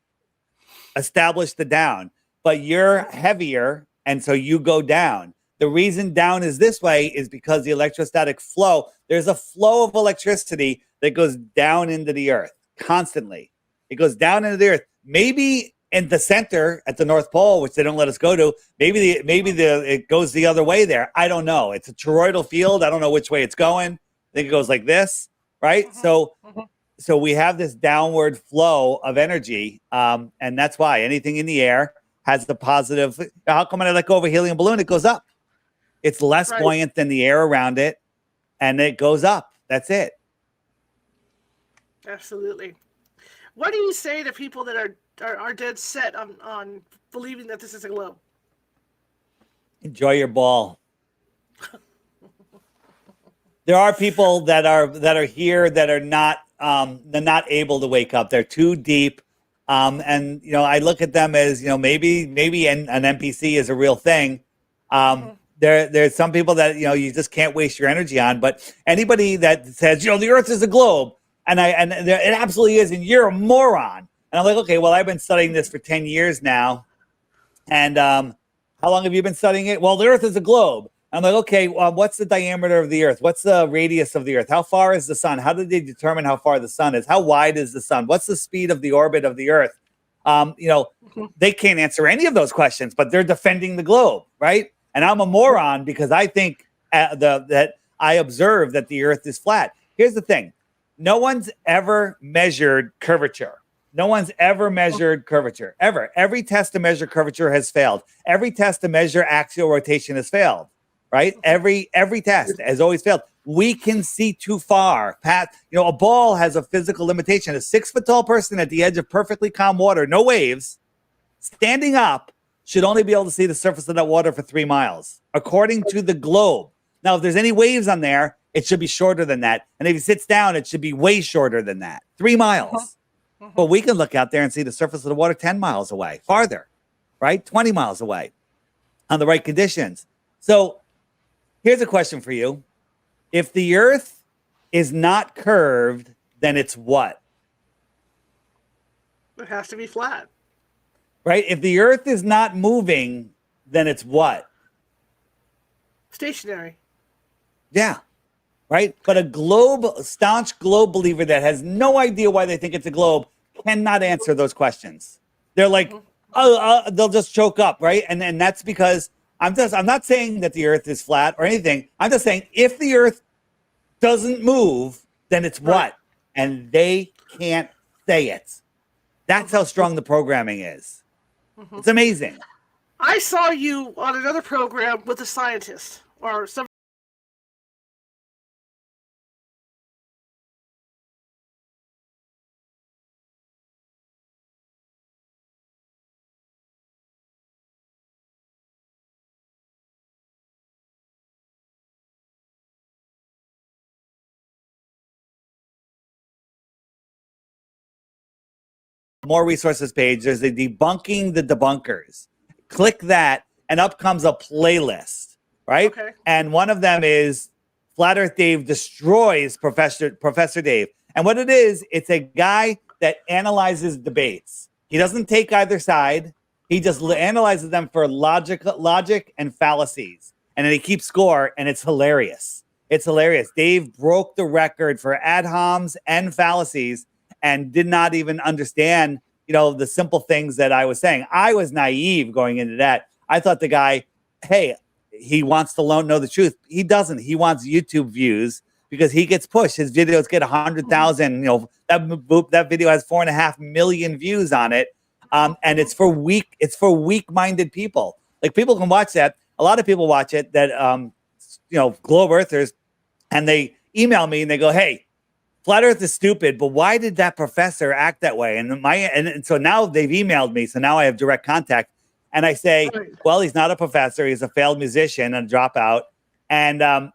establish the down, but you're heavier, and so you go down. The reason down is this way is because the electrostatic flow, there's a flow of electricity that goes down into the Earth constantly. It goes down into the Earth. Maybe in the center at the North Pole, which they don't let us go to, maybe it goes the other way there. I don't know. It's a toroidal field. I don't know which way it's going. I think it goes like this, right? So we have this downward flow of energy, and that's why anything in the air has the positive. How come when I let go of a helium balloon, it goes up? It's less buoyant than the air around it, and it goes up. That's it. Absolutely. What do you say to people that are dead set on believing that this is a globe? Enjoy your ball. There are people that are here that are not they're not able to wake up. They're too deep. And I look at them as, maybe an NPC is a real thing. There's some people that you just can't waste your energy on. But anybody that says the Earth is a globe, and it absolutely is, and you're a moron. And I'm like, okay, well, I've been studying this for 10 years now. And how long have you been studying it? Well, the Earth is a globe. I'm like, okay, what's the diameter of the Earth? What's the radius of the Earth? How far is the sun? How did they determine how far the sun is? How wide is the sun? What's the speed of the orbit of the Earth? They can't answer any of those questions, but they're defending the globe, right? And I'm a moron because I think that I observe that the Earth is flat. Here's the thing. No one's ever measured curvature. No one's ever measured curvature, ever. Every test to measure curvature has failed. Every test to measure axial rotation has failed, right? Every test has always failed. We can see too far. A ball has a physical limitation. A 6-foot-tall person at the edge of perfectly calm water, no waves, standing up, should only be able to see the surface of that water for 3 miles, according to the globe. Now, if there's any waves on there, it should be shorter than that. And if he sits down, it should be way shorter than that, 3 miles. But we can look out there and see the surface of the water 10 miles away, farther, right? 20 miles away on the right conditions. So here's a question for you. If the Earth is not curved, then it's what? It has to be flat. Right? If the Earth is not moving, then it's what? Stationary. Yeah. Right? But a staunch globe believer that has no idea why they think it's a globe cannot answer those questions. They're like, they'll just choke up, right? And that's because I'm not saying that the Earth is flat or anything. I'm just saying if the Earth doesn't move, then it's what? And they can't say it. That's how strong the programming is. It's amazing. I saw you on another program with a scientist or some. More resources page. There's a debunking the debunkers. Click that, and up comes a playlist, right? Okay. And one of them is Flat Earth Dave destroys Professor Dave. And what it is, it's a guy that analyzes debates. He doesn't take either side. He just analyzes them for logic and fallacies. And then he keeps score, and it's hilarious. It's hilarious. Dave broke the record for ad homs and fallacies and did not even understand, the simple things that I was saying. I was naive going into that. I thought the guy, hey, he wants to know the truth. He doesn't. He wants YouTube views because he gets pushed. His videos get 100,000. That video has 4.5 million views on it, and it's for weak-minded people. Like people can watch that. A lot of people watch it that globe earthers, and they email me and they go, hey, Flat Earth is stupid, but why did that professor act that way? And so now they've emailed me, so now I have direct contact. And I say, well, he's not a professor. He's a failed musician and a dropout. And I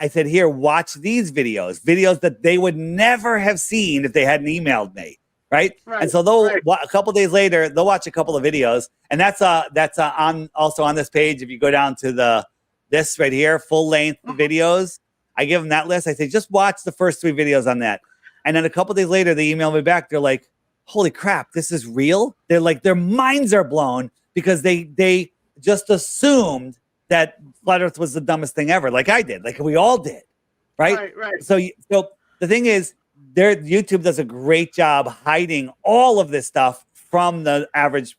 said, here, watch these videos that they would never have seen if they hadn't emailed me, right? And so a couple days later, they'll watch a couple of videos. And that's also on this page. If you go down to this right here, full-length videos, I give them that list. I say, just watch the first 3 videos on that. And then a couple days later, they email me back. They're like, holy crap, this is real? They're like, their minds are blown because they just assumed that Flat Earth was the dumbest thing ever, like I did, like we all did, right? Right. So the thing is, YouTube does a great job hiding all of this stuff from the average,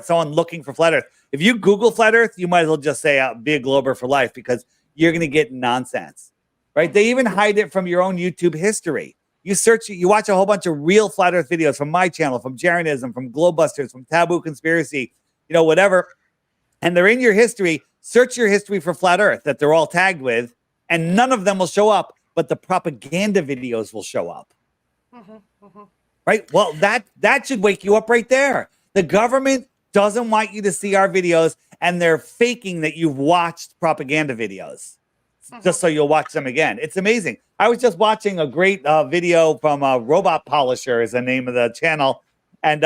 someone looking for flat Earth. If you Google flat Earth, you might as well just say be a glober for life, because you're going to get nonsense, right? They even hide it from your own YouTube history. You search, you watch a whole bunch of real flat Earth videos from my channel, from Jeranism, from Globebusters, from Taboo Conspiracy, whatever, and they're in your history. Search your history for flat Earth that they're all tagged with, and none of them will show up, but the propaganda videos will show up. Right? Well, that should wake you up right there. The government doesn't want you to see our videos, and they're faking that you've watched propaganda videos just so you'll watch them again. It's amazing. I was just watching a great video from Robot Polisher is the name of the channel. And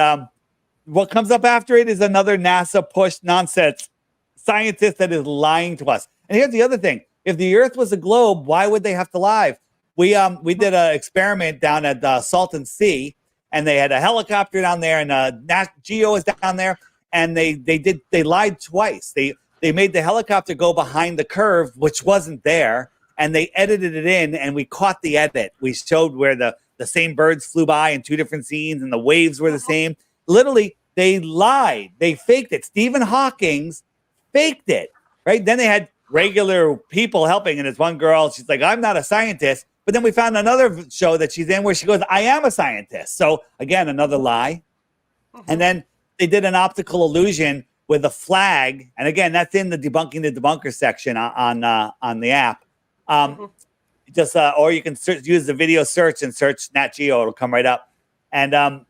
what comes up after it is another NASA push nonsense scientist that is lying to us. And here's the other thing. If the Earth was a globe, why would they have to lie? We did an experiment down at Salton Sea, and they had a helicopter down there, and Nat Geo is down there, and they lied twice. They made the helicopter go behind the curve, which wasn't there, and they edited it in, and we caught the edit. We showed where the same birds flew by in two different scenes, and the waves were the same. Literally, they lied. They faked it. Stephen Hawking's faked it, right? Then they had regular people helping, and there's one girl, she's like, I'm not a scientist. But then we found another show that she's in where she goes, I am a scientist. So again, another lie. And then they did an optical illusion with a flag. And again, that's in the Debunking the Debunker section on the app. Or you can use the video search and search Nat Geo. It'll come right up. And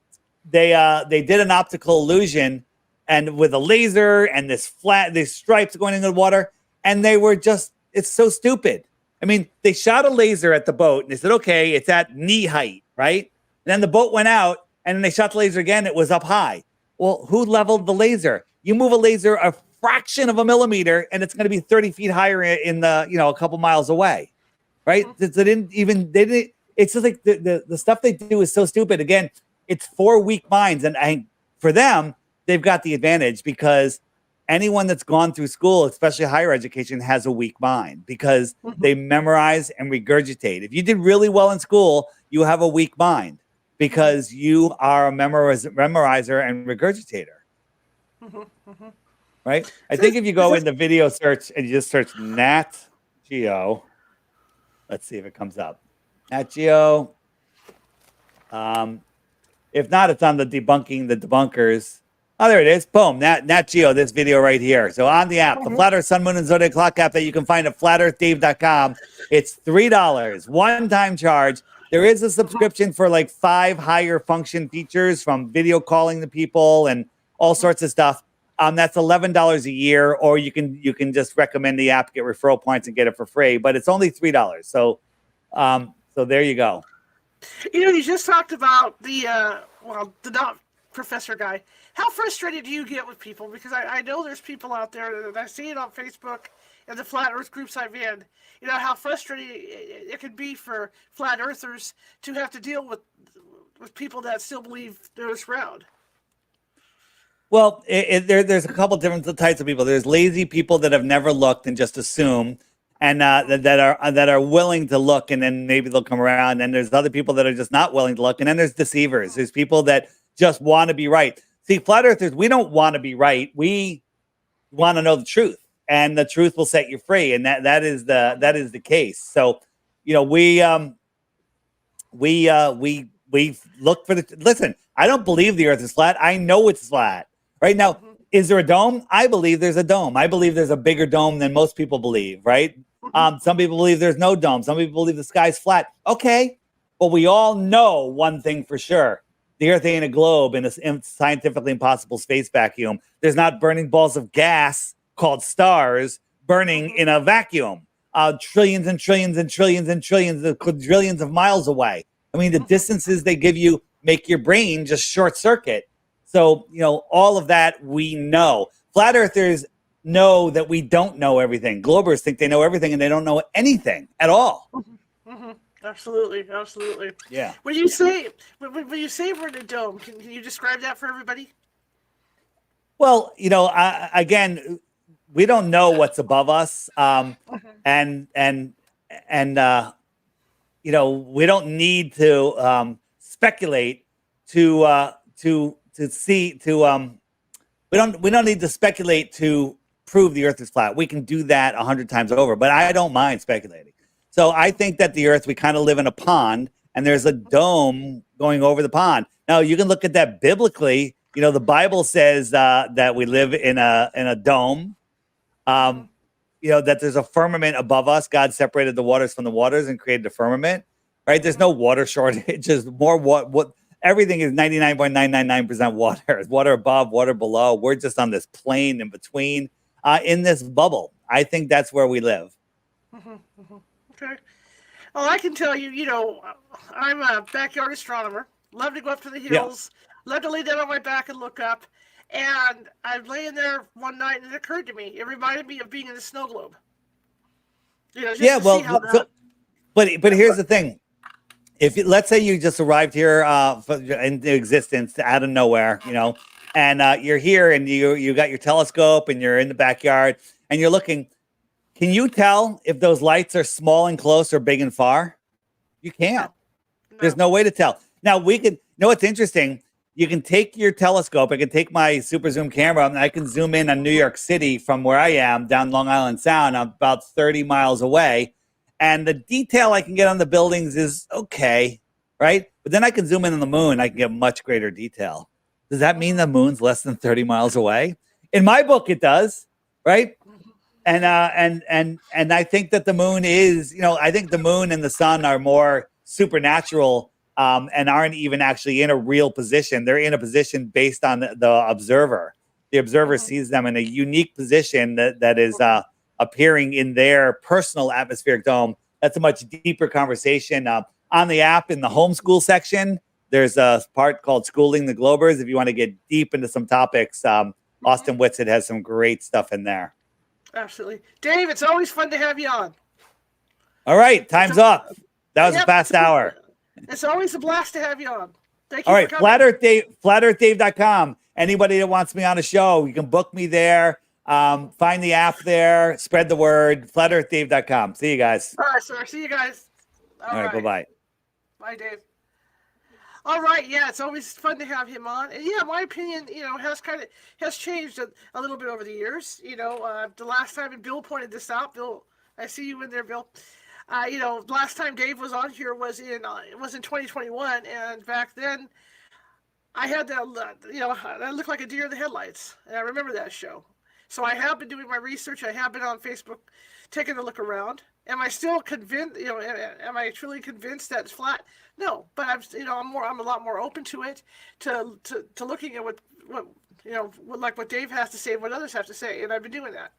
they did an optical illusion, and with a laser and these stripes going into the water. And they were it's so stupid. I mean, they shot a laser at the boat, and they said, okay, it's at knee height, right? And then the boat went out, and then they shot the laser again. It was up high. Well, who leveled the laser? You move a laser a fraction of a millimeter, and it's going to be 30 feet higher in the, a couple miles away, right? They didn't. It's just like the stuff they do is so stupid. Again, it's for weak minds, and for them, they've got the advantage because anyone that's gone through school, especially higher education, has a weak mind because they memorize and regurgitate. If you did really well in school, you have a weak mind because you are a memorizer and regurgitator. Right? I think if you go into video search and you just search Nat Geo, let's see if it comes up. Nat Geo. If not, it's on the Debunking the Debunkers. Oh, there it is. Boom. Nat Geo, this video right here. So on the app, the Flat Earth Sun, Moon, and Zodiac Clock app that you can find at flatearthdave.com. It's $3, one-time charge. There is a subscription for like 5 higher function features from video calling to people and all sorts of stuff. That's $11 a year, or you can just recommend the app, get referral points, and get it for free. But it's only $3. So there you go. You just talked about the not professor guy. How frustrated do you get with people? Because I know there's people out there that I see it on Facebook and the Flat Earth groups I've in. How frustrating it could be for flat earthers to have to deal with people that still believe the Earth's round. Well, there's a couple different types of people. There's lazy people that have never looked and just assume, and that are willing to look, and then maybe they'll come around. And there's other people that are just not willing to look, and then there's deceivers. There's people that just want to be right. See, flat earthers, we don't want to be right. We want to know the truth, and the truth will set you free. And that is the case. So, we look for listen, I don't believe the Earth is flat. I know it's flat. Right now, is there a dome? I believe there's a dome. I believe there's a bigger dome than most people believe, right? Some people believe there's no dome. Some people believe the sky's flat. Okay, but we all know one thing for sure. The Earth ain't a globe in a scientifically impossible space vacuum. There's not burning balls of gas called stars burning in a vacuum, trillions and trillions and trillions and trillions of quadrillions of miles away. I mean, the distances they give you make your brain just short circuit. So, all of that we know. Flat earthers know that we don't know everything. Globers think they know everything, and they don't know anything at all. Absolutely. Yeah. When you say we're in a dome, can you describe that for everybody? Well, again, we don't know what's above us, and we don't need to speculate to we don't need to speculate to prove the Earth is flat. We can do that 100 times over, but I don't mind speculating. So I think that the Earth, we kind of live in a pond, and there's a dome going over the pond. Now you can look at that biblically. You know, the Bible says that we live in a dome. You know, that there's a firmament above us. God separated the waters from the waters and created a firmament. Right? There's no water shortage. Just more what everything is 99.999% water. Water above, water below. We're just on this plane in between, in this bubble. I think that's where we live. Okay. Well, I can tell you, you know, I'm a backyard astronomer. Love to go up to the hills. Yeah. Love to lay down on my back and look up. And I'm laying there one night, and it occurred to me. It reminded me of being in a snow globe. You know, just to see how that... but here's the thing. If let's say you just arrived here into existence out of nowhere, you know, and you're here and you got your telescope and you're in the backyard and you're looking, can you tell if those lights are small and close or big and far? You can't. No. There's no way to tell. Now we could. You know what's interesting? You can take your telescope. I can take my super zoom camera and I can zoom in on New York City from where I am down Long Island Sound. I'm about 30 miles away. And the detail I can get on the buildings is okay, right? But then I can zoom in on the moon. I can get much greater detail. Does that mean the moon's less than 30 miles away? In my book, it does, right? And I think that the moon is, you know, I think the moon and the sun are more supernatural and aren't even actually in a real position. They're in a position based on the observer. The observer sees them in a unique position that is appearing in their personal atmospheric dome. That's a much deeper conversation. On the app in the homeschool section, there's a part called Schooling the Globers. If you want to get deep into some topics, Austin Whitsitt has some great stuff in there. Absolutely. Dave, it's always fun to have you on. All right, time's up. That was a fast hour. It's always a blast to have you on. Thank you. All right, FlatEarthDave.com. Anybody that wants me on a show, you can book me there. Find the app there, spread the word, FlatEarthDave.com. See you guys. All right, sir. See you guys. All right, bye-bye. Bye, Dave. All right, yeah, it's always fun to have him on. And yeah, my opinion, you know, has changed a little bit over the years. You know, the last time, and Bill pointed this out. Bill, I see you in there, Bill. You know, last time Dave was on here was in 2021, and back then I had that, you know, I looked like a deer in the headlights, and I remember that show. So I have been doing my research. I have been on Facebook, taking a look around. Am I still convinced? You know, am I truly convinced that it's flat? No, but I'm a lot more open to it, to looking at what what Dave has to say and what others have to say, and I've been doing that.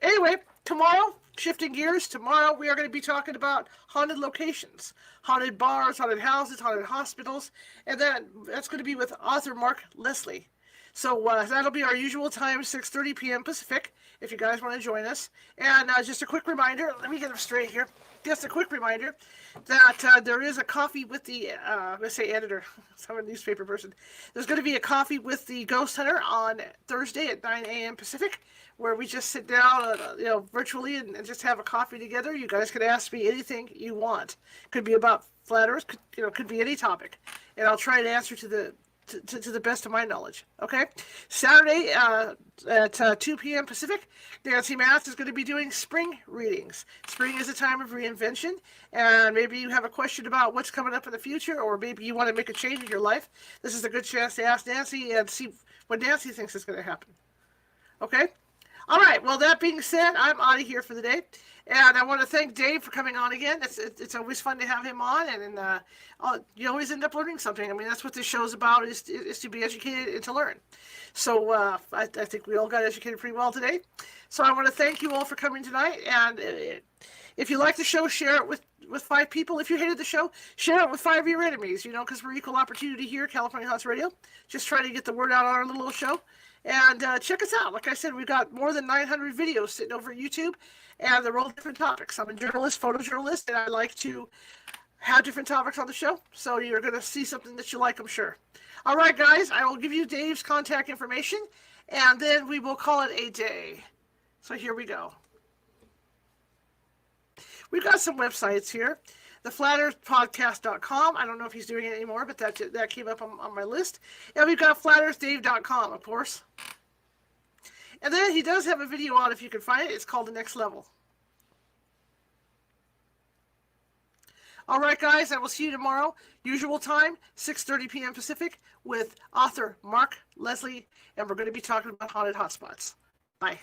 Anyway, tomorrow, shifting gears. Tomorrow we are going to be talking about haunted locations, haunted bars, haunted houses, haunted hospitals, and that's going to be with author Mark Leslie. So that'll be our usual time, 6:30 p.m. Pacific, if you guys want to join us. And just a quick reminder, let me get them straight here. Just a quick reminder that there is a coffee with the, let's say editor, I'm a newspaper person. There's going to be a coffee with the Ghost Hunter on Thursday at 9 a.m. Pacific, where we just sit down, virtually and just have a coffee together. You guys can ask me anything you want. Could be about flat Earth, could be any topic, and I'll try to answer to the best of my knowledge. Okay, Saturday at 2 p.m. Pacific, Nancy Matz is going to be doing spring readings. Spring is a time of reinvention, and maybe you have a question about what's coming up in the future, or maybe you want to make a change in your life. This is a good chance to ask Nancy and see what Nancy thinks is going to happen. Okay? All right, well, that being said, I'm out of here for the day. And I want to thank Dave for coming on again. It's always fun to have him on, and you always end up learning something. I mean, that's what this show's about, is to be educated and to learn. So I think we all got educated pretty well today. So I want to thank you all for coming tonight. And if you like the show, share it with 5 people. If you hated the show, share it with 5 of your enemies, because we're equal opportunity here, California Haunts Radio. Just try to get the word out on our little show. And check us out. Like I said, we've got more than 900 videos sitting over at YouTube, and they're all different topics. I'm a journalist, photojournalist, and I like to have different topics on the show. So you're going to see something that you like, I'm sure. All right, guys, I will give you Dave's contact information, and then we will call it a day. So here we go. We've got some websites here. theflatearthpodcast.com. I don't know if he's doing it anymore, but that came up on my list. And we've got flatearthdave.com, of course. And then he does have a video on, if you can find it. It's called The Next Level. All right, guys, I will see you tomorrow. Usual time, 6:30 p.m. Pacific, with author Mark Leslie, and we're going to be talking about haunted hotspots. Bye.